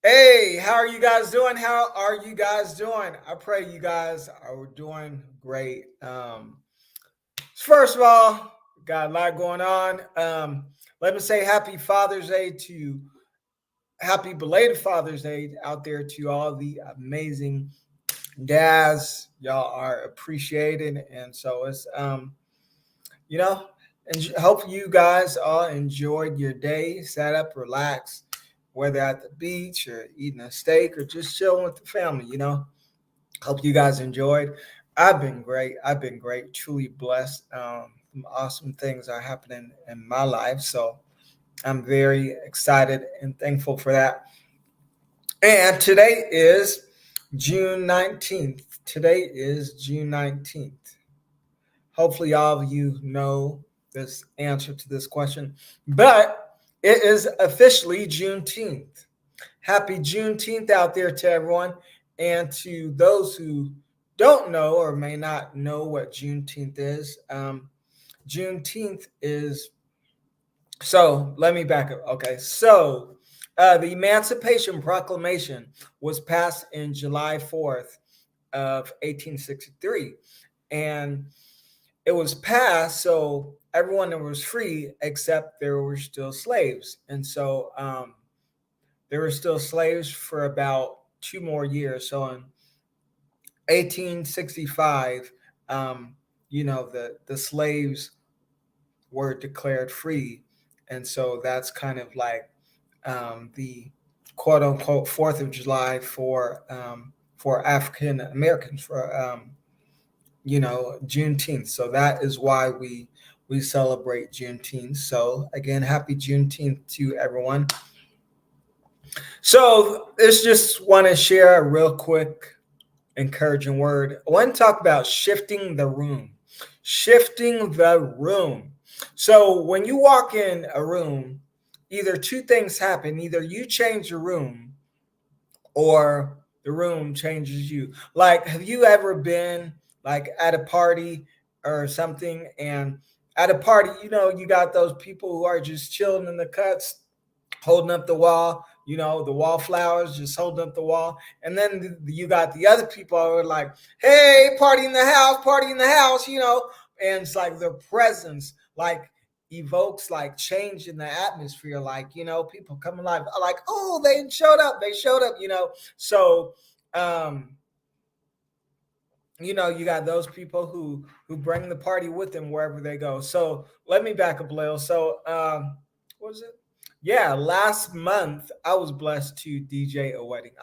Hey, how are you guys doing? How are you guys doing? I pray you guys are doing great. First of all, got a lot going on. Let me say happy belated Father's Day out there to all the amazing dads. Y'all are appreciated, and so you know, and hope you guys all enjoyed your day, sat up, relaxed, whether at the beach or eating a steak or just chilling with the family. Hope you guys enjoyed. I've been great. I've been great. Truly blessed. Some awesome things are happening in my life, so I'm very excited and thankful for that. And today is June 19th. Today is June 19th. Hopefully, all of you know this answer to this question, but it is officially Juneteenth. Happy Juneteenth out there to everyone. And to those who don't know or may not know what Juneteenth is, Juneteenth is so let me back up. Okay. The Emancipation Proclamation was passed in July 4th of 1863. And it was passed so everyone was free except there were still slaves. And so there were still slaves for about 2 more years. So in 1865, the slaves were declared free. And so that's kind of like the quote unquote Fourth of July for African Americans for Juneteenth. So that is why we celebrate Juneteenth. So again, happy Juneteenth to everyone. So let's just want to share a real quick encouraging word. I want to talk about shifting the room. Shifting the room. So when you walk in a room, either two things happen. Either you change the room or the room changes you. Like, have you ever been like at a party or something? And at a party, you got those people who are just chilling in the cuts, holding up the wall, the wallflowers, just holding up the wall. And then you got the other people who are like, hey, party in the house, and it's like their presence, like, evokes like change in the atmosphere, like people come alive, like, oh, they showed up, so you got those people who bring the party with them wherever they go. So let me back up a little. So what was it? Yeah, last month I was blessed to DJ a wedding.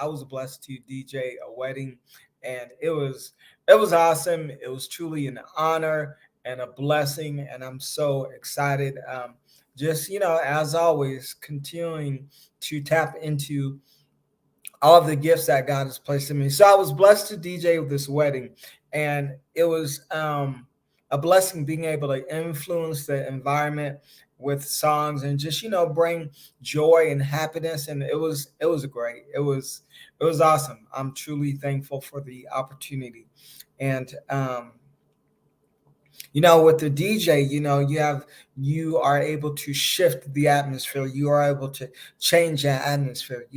And it was awesome. It was truly an honor and a blessing, and I'm so excited. Just as always, continuing to tap into all of the gifts that God has placed in me. So I was blessed to DJ with this wedding, and it was a blessing being able to influence the environment with songs and just bring joy and happiness. And it was great. It was awesome. I'm truly thankful for the opportunity. And with the DJ, you are able to shift the atmosphere. You are able to change that atmosphere.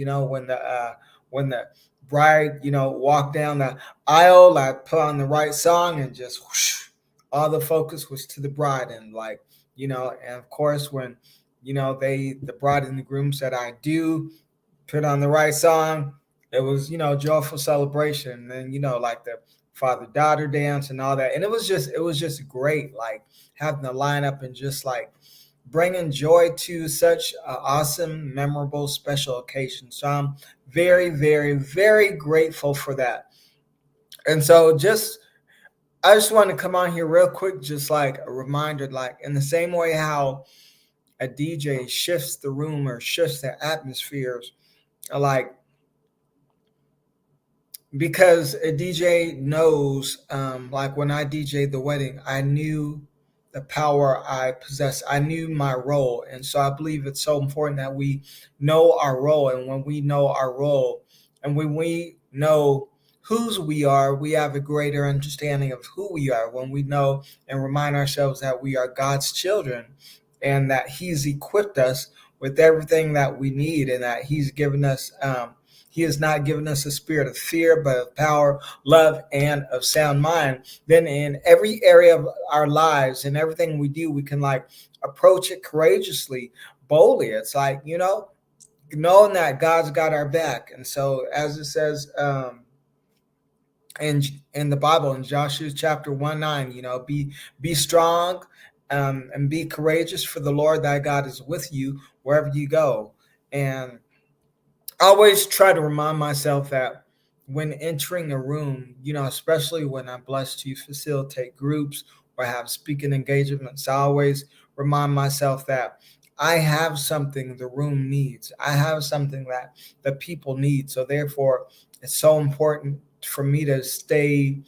When the bride, walked down the aisle, I put on the right song, and just whoosh, all the focus was to the bride. And like, and of course when, the bride and the groom said, I do, put on the right song, it was, joyful celebration. And then, like the father daughter dance and all that. And it was just great, like having the lineup and just like bringing joy to such an awesome, memorable, special occasion. So I'm very, very, very grateful for that. And so I just want to come on here real quick, just like a reminder, like in the same way how a DJ shifts the room or shifts the atmospheres, like, because a DJ knows, like when I DJ'd the wedding, I knew the power I possess. I knew my role. And so I believe it's so important that we know our role. And when we know our role and when we know whose we are, we have a greater understanding of who we are. When we know and remind ourselves that we are God's children and that He's equipped us with everything that we need, and that He's given us He has not given us a spirit of fear, but of power, love, and of sound mind. Then in every area of our lives and everything we do, we can like approach it courageously, boldly. It's like, knowing that God's got our back. And so as it says, in the Bible in Joshua chapter 1:9, be strong, and be courageous, for the Lord thy God is with you wherever you go. And I always try to remind myself that when entering a room, especially when I'm blessed to facilitate groups or have speaking engagements, I always remind myself that I have something the room needs. I have something that the people need. So therefore, it's so important for me to stay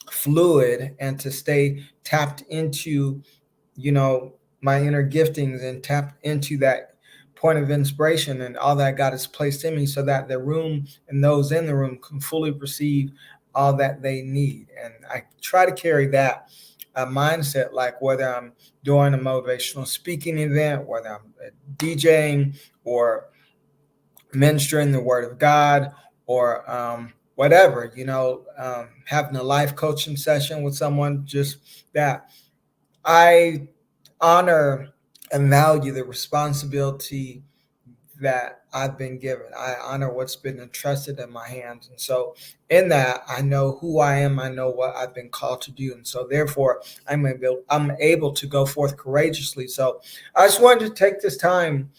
fluid and to stay tapped into, my inner giftings, and tap into that point of inspiration and all that God has placed in me, so that the room and those in the room can fully receive all that they need. And I try to carry that mindset, like whether I'm doing a motivational speaking event, whether I'm DJing or ministering the word of God, or whatever, having a life coaching session with someone, just that I honor and value the responsibility that I've been given. I honor what's been entrusted in my hands. And so in that, I know who I am. I know what I've been called to do. And so therefore, I'm able to go forth courageously. So I just wanted to take this time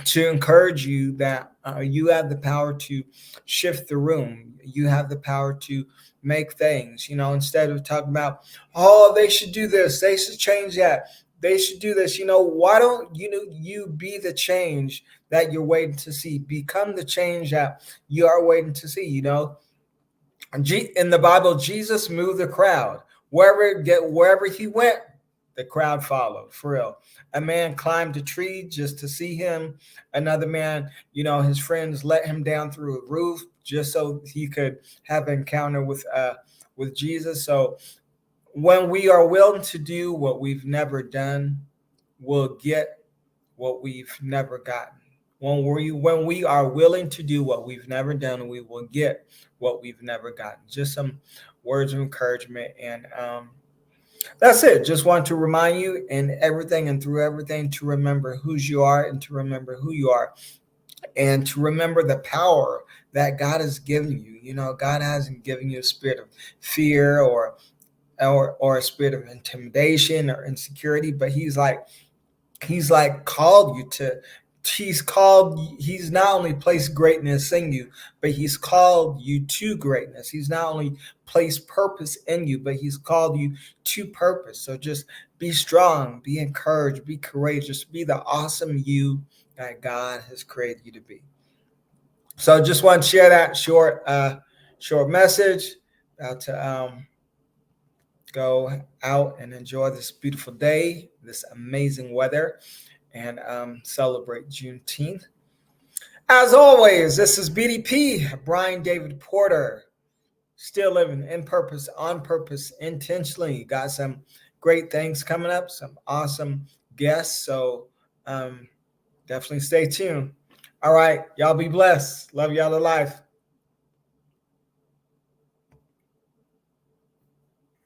to encourage you that you have the power to shift the room. You have the power to make things, instead of talking about, oh, they should do this, they should change that, they should do this. Why don't you be the change that you're waiting to see? Become the change that you are waiting to see. In the Bible, Jesus moved the crowd. Wherever he went, the crowd followed, for real. A man climbed a tree just to see him. Another man, his friends let him down through a roof just so he could have an encounter with Jesus. So when we are willing to do what we've never done, we'll get what we've never gotten. When we are willing to do what we've never done, we will get what we've never gotten. Just some words of encouragement. And that's it. Just want to remind you in everything and through everything to remember whose you are, and to remember who you are, and to remember the power that God has given you. God hasn't given you a spirit of fear or a spirit of intimidation or insecurity, but he's called you to, he's not only placed greatness in you, but he's called you to greatness. He's not only placed purpose in you, but he's called you to purpose. So just be strong, be encouraged, be courageous, be the awesome you that God has created you to be. So just want to share that short message, about to go out and enjoy this beautiful day, this amazing weather, and celebrate Juneteenth. As always, this is BDP, Brian David Porter, still living in purpose, on purpose, intentionally. Got some great things coming up, some awesome guests. So definitely stay tuned. All right, y'all be blessed. Love y'all to life.